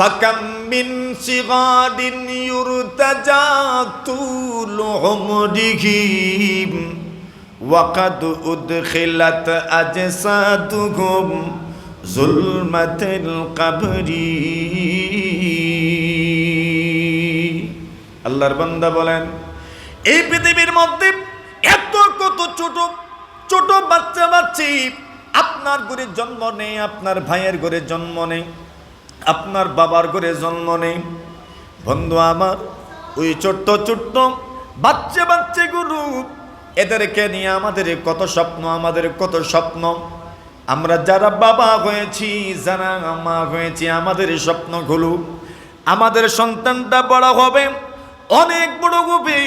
ফাকাম মিন সিগাদিন ইউরতাজা তুলু উমরিহি ওয়াকাদ উদখিলাত আজসাদুহুম যুলমাতিল কবরি। আল্লাহর বান্দা বলেন, এই পৃথিবীর মধ্যে এত কত ছোট ছোট বাচ্চা বাচ্চি আপনার ঘরে জন্ম নেই, আপনার ভাইয়ের ঘরে জন্ম নেই, আপনার বাবার ঘরে জন্ম নেই। বন্ধু আমার, ওই ছোট্ট ছোট্ট বাচ্চা বাচ্চাগুলো, এদেরকে নিয়ে আমাদের কত স্বপ্ন, আমাদের কত স্বপ্ন। আমরা যারা বাবা হয়েছি, যারা মা হয়েছি, আমাদের স্বপ্নগুলো আমাদের সন্তানটা বড় হবে, অনেক বড় হবে।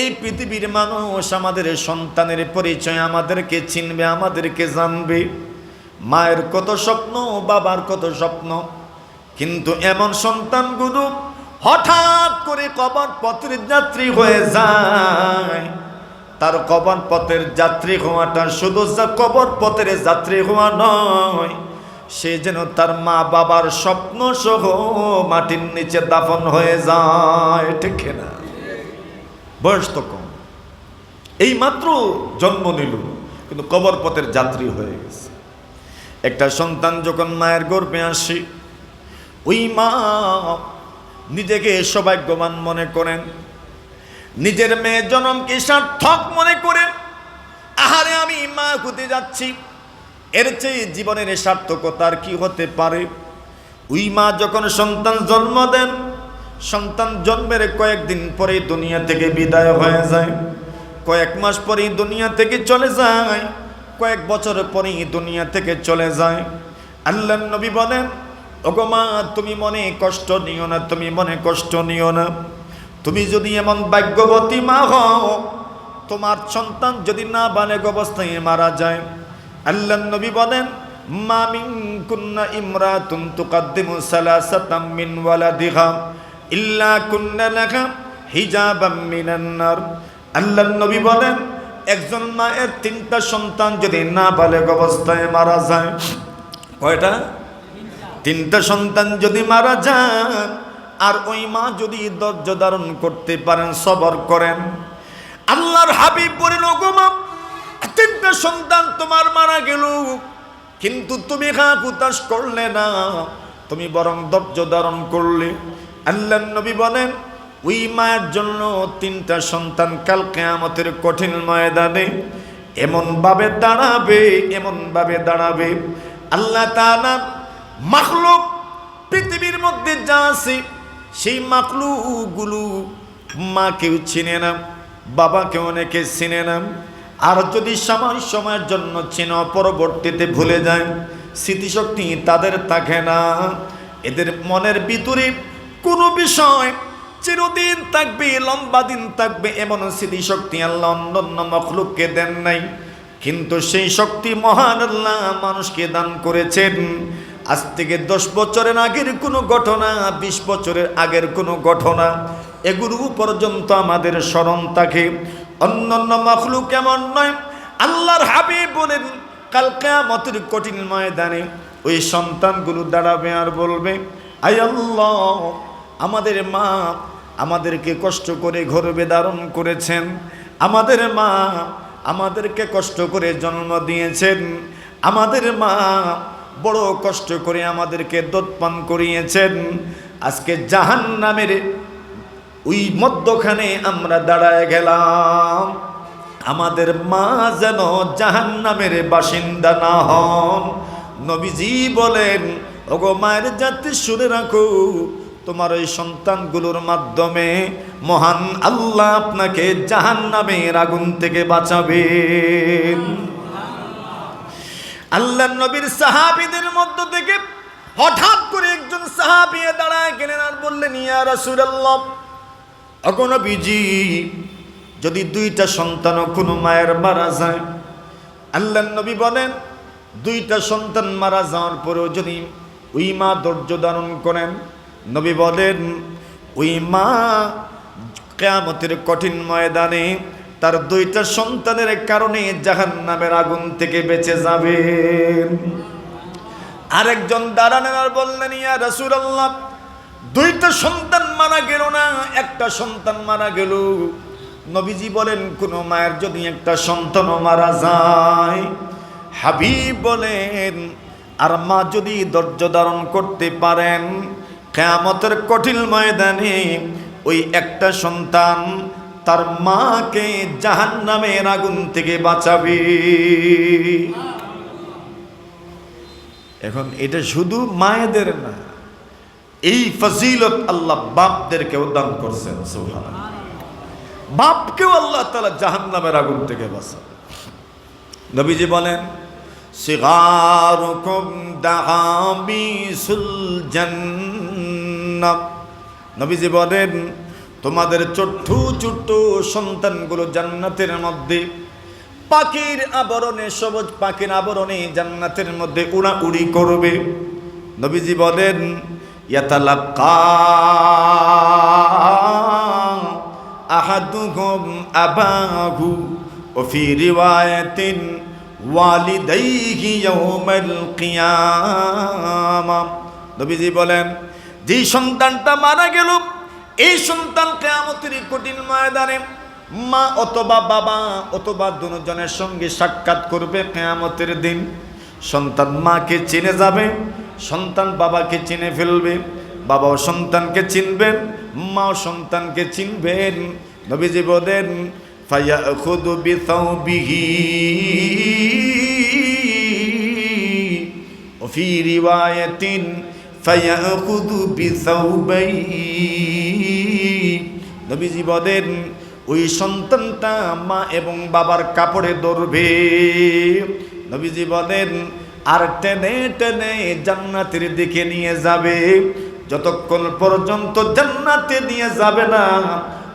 এই পৃথিবীর মানুষ আমাদের সন্তানের পরিচয় আমাদেরকে চিনবে, আমাদেরকে জানবে। মায়ের কত স্বপ্ন, বাবার কত স্বপ্ন, কিন্তু এমন সন্তানগুলো হঠাৎ করে কবর পথের যাত্রী হয়ে যায়। তার কবর পথের যাত্রী হওয়াটা শুধু কবর পথের যাত্রী হওয়া নয়, সে যেন তার মা বাবার স্বপ্ন সহ মাটির নিচে দাফন হয়ে যায়। ঠিক না? বয়স তো কম, এই মাত্র জন্ম নিল, কিন্তু কবর পথের যাত্রী হয়ে গেছে। একটা সন্তান যখন মায়ের গর্ভে আসে, ওই মা নিজেকে সৌভাগ্যবান মনে করেন, নিজের মেয়ে জনমকে সার্থক মনে করেন। আহারে, আমি মা হতে যাচ্ছি, এর চেয়ে জীবনের সার্থকতার কি হতে পারে? ওই মা যখন সন্তান জন্ম দেন, সন্তান জন্মের কয়েকদিন পরে দুনিয়া থেকে বিদায় হয়ে যায়, কয়েক মাস পরেই দুনিয়া থেকে চলে যায়, কয়েক বছর পরেই দুনিয়া থেকে চলে যায়। আল্লাহর নবী বলেন, ওগো মা, তুমি মনে কষ্ট নিও না, তুমি মনে কষ্ট নিও না। তুমি যদি এমন ভাগ্যবতী মা হও, তোমার সন্তান যদি না বালেগ অবস্থায় মারা যায়, আল্লাহর নবী বলেন, মা মিনকুন্না ইমরাতুন তুকাদ্দিমু সালাসাতাম মিন ওয়ালাদিহা ইল্লা কুন্না লাহা হিজাবাম মিনান নার। আল্লাহর নবী বলেন, একজন মায়ের তিনটা সন্তান যদি না বালেগ অবস্থায় মারা যায়, কয়টা? তিনটা সন্তান যদি মারা যায়, আর ওই মা যদি ধৈর্য ধারণ করতে পারেন, সবর করেন, আল্লাহর হাবিব বলেন, ওগো মা, তিনটা সন্তান তোমার মারা গেল, কিন্তু তুমি হুতাশ করলে না, তুমি বরং ধৈর্য ধারণ করলে। আল্লাহর নবী বলেন, ওই মায়ের জন্য তিনটা সন্তান কাল কিয়ামতের কঠিন ময়দানে এমনভাবে দাঁড়াবে, এমনভাবে দাঁড়াবে, আল্লাহ তাআলা মাখলুক পৃথিবীর মধ্যে যা আছে সেই মাখলুকগুলো মা কেউ চিনে না, বাবাকে অনেকে চিনে না। আর যদি সময়ের জন্য চিনো, পরবর্তীতে ভুলে যায়, স্মৃতিশক্তি তাদের থাকে না। এদের মনের ভিতরে কোনো বিষয় চিরদিন থাকবে, লম্বা দিন থাকবে, এমন স্মৃতিশক্তি আল্লাহ অন্যান্য মাখলুককে দেন নাই। কিন্তু সেই শক্তি মহান আল্লাহ মানুষকে দান করেছেন। আজ থেকে 10 বছরের আগের কোনো ঘটনা, 20 বছরের আগের কোনো ঘটনা, এগুলো পর্যন্ত আমাদের স্মরণ থাকে। অন্যান্য মাখলুক এমন নয়। আল্লাহর হাবিব বলেন, কাল কিয়ামতের কঠিন ময়দানে ওই সন্তানগুলো দাঁড়াবে আর বলবে, আয় আল্লাহ, আমাদের মা আমাদেরকে কষ্ট করে গর্ভে ধারণ করেছেন, আমাদের মা আমাদেরকে কষ্ট করে জন্ম দিয়েছেন, আমাদের মা বড় কষ্ট করে আমাদেরকে দুধ পান করিয়েছেন। আজকে জাহান্নামের ওই মধ্যখানে আমরা দাঁড়ায় গেলাম, আমাদের মা যেন জাহান্নামের বাসিন্দা না হন। নবীজি বলেন, ওগো মায়ের জাতি শুনে রাখো, তোমার ওই সন্তানগুলোর মাধ্যমে মহান আল্লাহ আপনাকে জাহান্নামের আগুন থেকে বাঁচাবেন। আল্লাহর নবীর সাহাবীদের মধ্য থেকে হঠাৎ করে একজন সাহাবী দাঁড়ায় গেলেন আর বললেন, ইয়া রাসূলুল্লাহ, ওগো নবীজি, যদি 2টা সন্তানও কোনো মায়ের মারা যায়, আল্লাহর নবী বলেন, 2টা সন্তান মারা যাওয়ার পরেও যদি ওই মা ধৈর্য ধারণ করেন, নবী বলেন, ওই মা কিয়ামতের কঠিন ময়দানে তার 2টা সন্তানের কারণে জাহান্নামের আগুন থেকে বেঁচে যাবেন। আরেকজন দাঁড়ালেন আর বললেন, ইয়া রাসূলুল্লাহ, দুইটা সন্তান মারা গেল না, একটা সন্তান মারা গেল। নবীজি বলেন কোন মায়ের যদি একটা সন্তানও মারা যায়, হাবিব বলেন আর মা যদি ধৈর্য ধারণ করতে পারেন, কিয়ামতের কঠিন ময়দানে ওই একটা সন্তান তার মাকে জাহান্নামের আগুন থেকে বাঁচাবে। এখন এটা শুধু মায়েদের না, এই ফজিলত আল্লাহ বাপদেরকেও দান করছেন। সুবহানাল্লাহ, বাপকেও আল্লাহ তাআলা জাহান্নামের আগুন থেকে বাঁচান। নবীজি বলেন সিগারুকুম দাহাবিসুল জান্নাহ। নবীজি বলেন তোমাদের ছোট্ট ছোট্ট সন্তানগুলো জান্নাতের মধ্যে পাখির আবরণে, সবুজ পাখির আবরণে জান্নাতের মধ্যে উড়াউড়ি করবে। নবীজি বলেন ইয়াতালাক্কা আহাদুহুম আবাহু ওয়া ফি রিওয়ায়াতিন ওয়ালিদাইহি ইয়াউমাল কিয়ামা। নবীজি বলেন যে সন্তানটা মারা গেল, এই সন্তান কিয়ামতের কঠিন ময়দানে মা অথবা বাবা অথবা দুজনের সঙ্গে সাক্ষাৎ করবে কিয়ামতের দিন। সন্তান মাকে চিনে যাবে, সন্তান বাবাকে চিনে ফেলবে, বাবাও সন্তানকে চিনবেন, মাও সন্তানকে চিনবেন। নবীজি বলেন ফায়াখুযু বিসাওবিহি ওয়া ফি রিওয়ায়াতিন ফায়াখুযু বিসাওবাইহি। নবীজি বলেন ওই সন্তানটা মা এবং বাবার কাপড়ে ধরবে। নবীজি বলেন আর টেনে টেনে জান্নাতের দিকে নিয়ে যাবে। যতক্ষণ পর্যন্ত জান্নাতে নিয়ে যাবে না,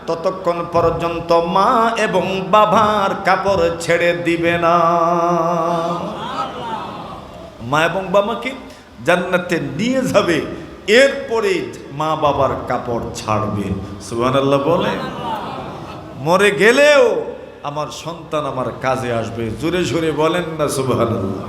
ততক্ষণ পর্যন্ত মা এবং বাবার কাপড় ছেড়ে দিবে না। মা এবং বাবাকে জান্নাতে নিয়ে যাবে, এরপরে মা বাবার কাপড় ছাড়বে। সুবহানাল্লাহ বলে। মরে গেলেও আমার সন্তান আমার কাজে আসবে। জোরে জোরে বলেন না সুবহানাল্লাহ।